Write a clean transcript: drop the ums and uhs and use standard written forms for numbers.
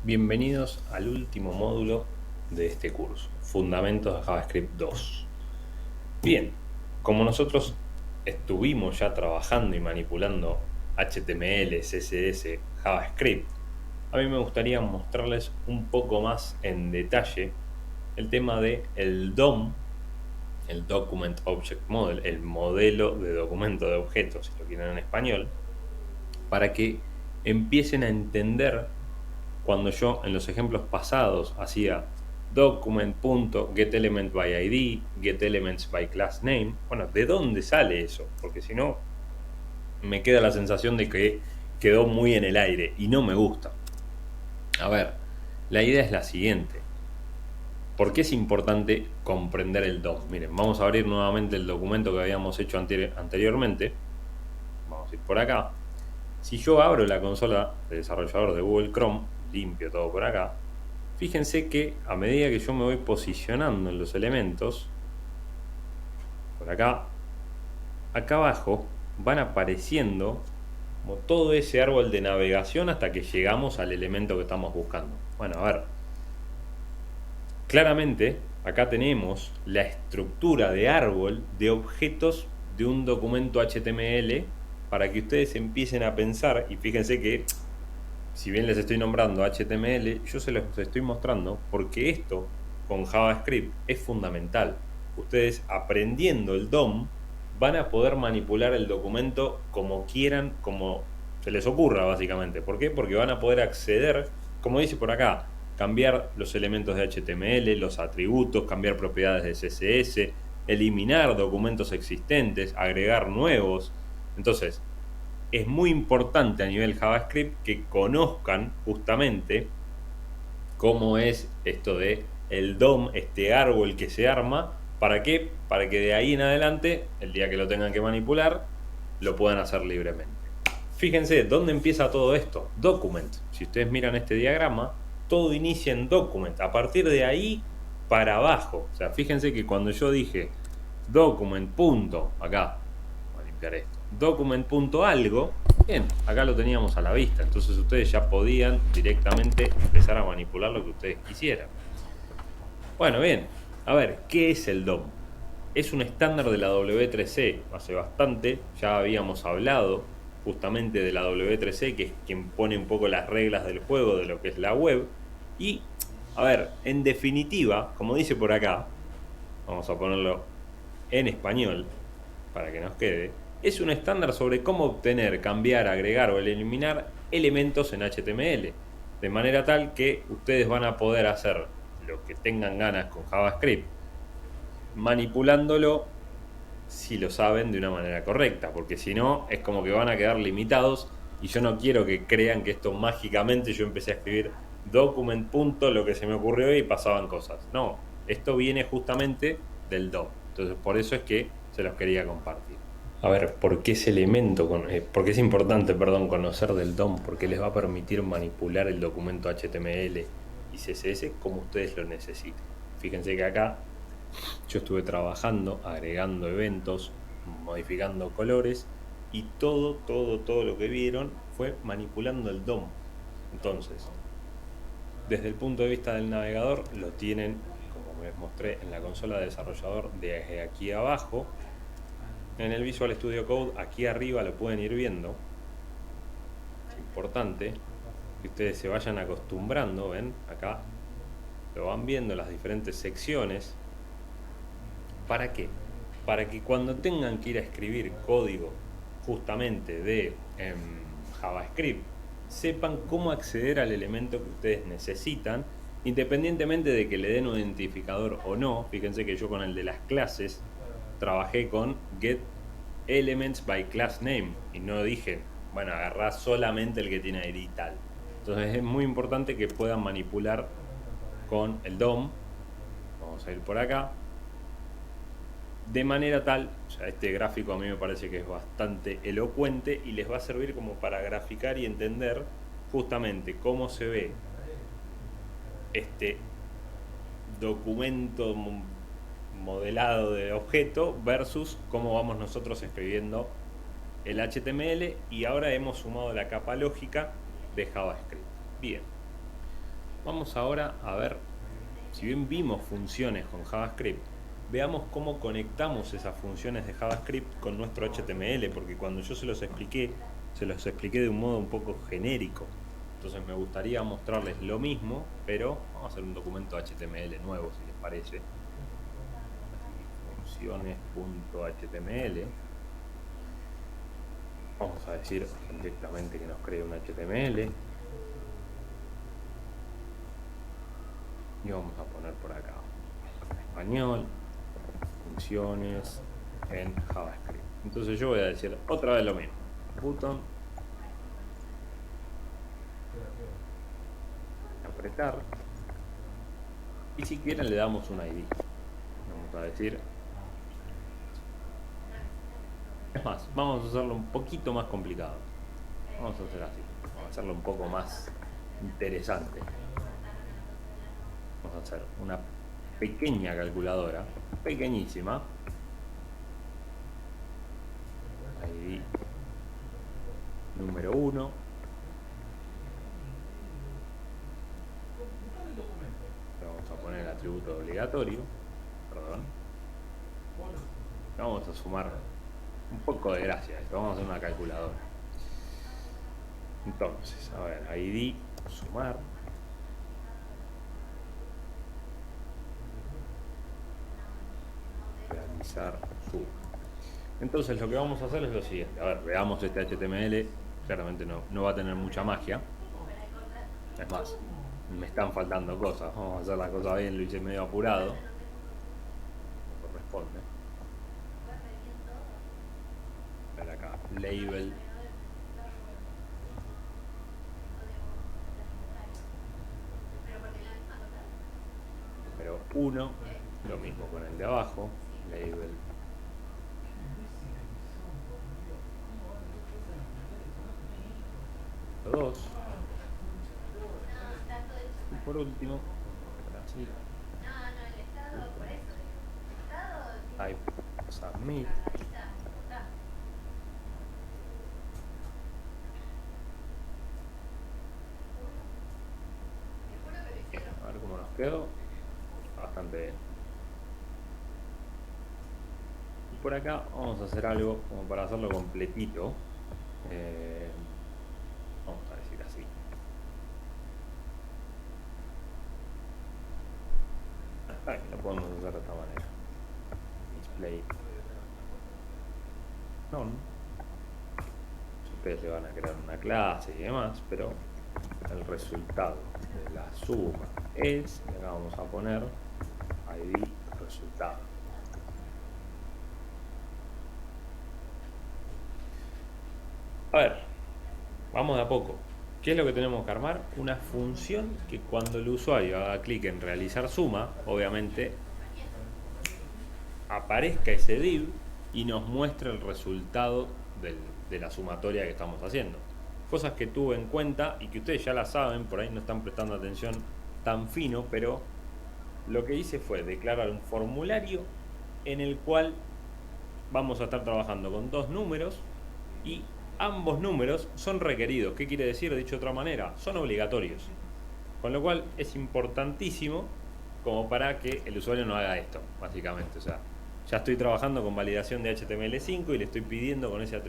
Bienvenidos al último módulo de este curso, Fundamentos de JavaScript 2. Bien, como nosotros estuvimos ya trabajando y manipulando HTML, CSS, JavaScript, a mí me gustaría mostrarles un poco más en detalle el tema de el DOM, el Document Object Model, el modelo de documento de objetos, si lo quieren en español, para que empiecen a entender. Cuando yo en los ejemplos pasados hacía document.getElementById, getElementsByClassName, bueno, ¿de dónde sale eso? Porque si no, me queda la sensación de que quedó muy en el aire y no me gusta. A ver, la idea es la siguiente. ¿Por qué es importante comprender el DOM? Miren, vamos a abrir nuevamente el documento que habíamos hecho anteriormente. Vamos a ir por acá. Si yo abro la consola de desarrollador de Google Chrome, limpio todo por acá, fíjense que a medida que yo me voy posicionando en los elementos, por acá abajo van apareciendo como todo ese árbol de navegación hasta que llegamos al elemento que estamos buscando. Bueno, a ver, claramente acá tenemos la estructura de árbol de objetos de un documento HTML para que ustedes empiecen a pensar, y fíjense que si bien les estoy nombrando HTML, yo se los estoy mostrando porque esto con JavaScript es fundamental. Ustedes aprendiendo el DOM van a poder manipular el documento como quieran, como se les ocurra básicamente. ¿Por qué? Porque van a poder acceder, como dice por acá, cambiar los elementos de HTML, los atributos, cambiar propiedades de CSS, eliminar documentos existentes, agregar nuevos. Entonces, es muy importante a nivel JavaScript que conozcan justamente cómo es esto de el DOM, este árbol que se arma. ¿Para qué? Para que de ahí en adelante, el día que lo tengan que manipular, lo puedan hacer libremente. Fíjense, ¿dónde empieza todo esto? Document. Si ustedes miran este diagrama, todo inicia en document. A partir de ahí para abajo. O sea, fíjense que cuando yo dije document punto, acá, voy a limpiar esto, document punto algo, bien, acá lo teníamos a la vista. Entonces ustedes ya podían directamente empezar a manipular lo que ustedes quisieran. Bueno, bien, a ver, ¿qué es el DOM? Es un estándar de la W3C. Hace bastante ya habíamos hablado justamente de la W3C, que es quien pone un poco las reglas del juego de lo que es la web. Y, a ver, en definitiva, como dice por acá, vamos a ponerlo en español para que nos quede, es un estándar sobre cómo obtener, cambiar, agregar o eliminar elementos en HTML, de manera tal que ustedes van a poder hacer lo que tengan ganas con JavaScript, manipulándolo si lo saben de una manera correcta, porque si no es como que van a quedar limitados y yo no quiero que crean que esto mágicamente yo empecé a escribir document punto lo que se me ocurrió y pasaban cosas. No, esto viene justamente del DOM. Entonces por eso es que se los quería compartir. A ver, ¿por qué ese elemento, por qué es importante, perdón, conocer del DOM? Porque les va a permitir manipular el documento HTML y CSS como ustedes lo necesiten. Fíjense que acá yo estuve trabajando, agregando eventos, modificando colores y todo lo que vieron fue manipulando el DOM. Entonces, desde el punto de vista del navegador, lo tienen, como les mostré en la consola de desarrollador, desde aquí abajo. En el Visual Studio Code, aquí arriba lo pueden ir viendo. Es importante que ustedes se vayan acostumbrando, ven, acá lo van viendo las diferentes secciones. ¿Para qué? Para que cuando tengan que ir a escribir código justamente de JavaScript, sepan cómo acceder al elemento que ustedes necesitan, independientemente de que le den un identificador o no. Fíjense que yo con el de las clases trabajé con get elements by class name y no dije, bueno, agarrá solamente el que tiene ID y tal. Entonces es muy importante que puedan manipular con el DOM. Vamos a ir por acá de manera tal, o sea, este gráfico a mí me parece que es bastante elocuente y les va a servir como para graficar y entender justamente cómo se ve este documento modelado de objeto versus cómo vamos nosotros escribiendo el HTML, y ahora hemos sumado la capa lógica de JavaScript. Bien, Vamos ahora a ver, si bien vimos funciones con JavaScript, veamos cómo conectamos esas funciones de JavaScript con nuestro HTML, porque cuando yo se los expliqué de un modo un poco genérico. Entonces me gustaría mostrarles lo mismo, pero vamos a hacer un documento HTML nuevo, si les parece. Funciones.html. Vamos a decir directamente que nos cree un HTML. Y vamos a poner por acá español, funciones en JavaScript. Entonces yo voy a decir otra vez lo mismo. Button, apretar, y si quieren le damos un ID. Vamos a decir, es más, vamos a hacerlo un poquito más complicado. Vamos a hacer así, vamos a hacerlo un poco más interesante. Vamos a hacer una pequeña calculadora, pequeñísima. ID número 1. Vamos a poner el atributo obligatorio. Perdón. Vamos a sumar un poco de gracia. Vamos a hacer una calculadora. Entonces, a ver, ID, sumar. Realizar suma. Entonces lo que vamos a hacer es lo siguiente. A ver, veamos este HTML. Claramente no va a tener mucha magia. Es más, me están faltando cosas. Vamos a hacer la cosa bien, lo hice medio apurado. Corresponde. Ver acá, label. Número 1. Lo mismo con el de abajo. Label. Número 2. Y por último, así. Type submit. A ver cómo nos quedó. Bastante bien. Y por acá vamos a hacer algo como para hacerlo completito. Vamos a decir así. Lo podemos hacer de esta manera. Display none. Ustedes le van a crear una clase y demás, pero el resultado de la suma es, y acá vamos a poner ID resultado. A ver, vamos de a poco. ¿Qué es lo que tenemos que armar? Una función que cuando el usuario haga clic en realizar suma, obviamente aparezca ese div y nos muestre el resultado de la sumatoria que estamos haciendo. Cosas que tuve en cuenta y que ustedes ya la saben, por ahí no están prestando atención tan fino, pero lo que hice fue declarar un formulario en el cual vamos a estar trabajando con dos números y ambos números son requeridos. ¿Qué quiere decir? Dicho de otra manera, son obligatorios. Con lo cual es importantísimo como para que el usuario no haga esto, básicamente. O sea, ya estoy trabajando con validación de HTML5 y le estoy pidiendo con ese atributo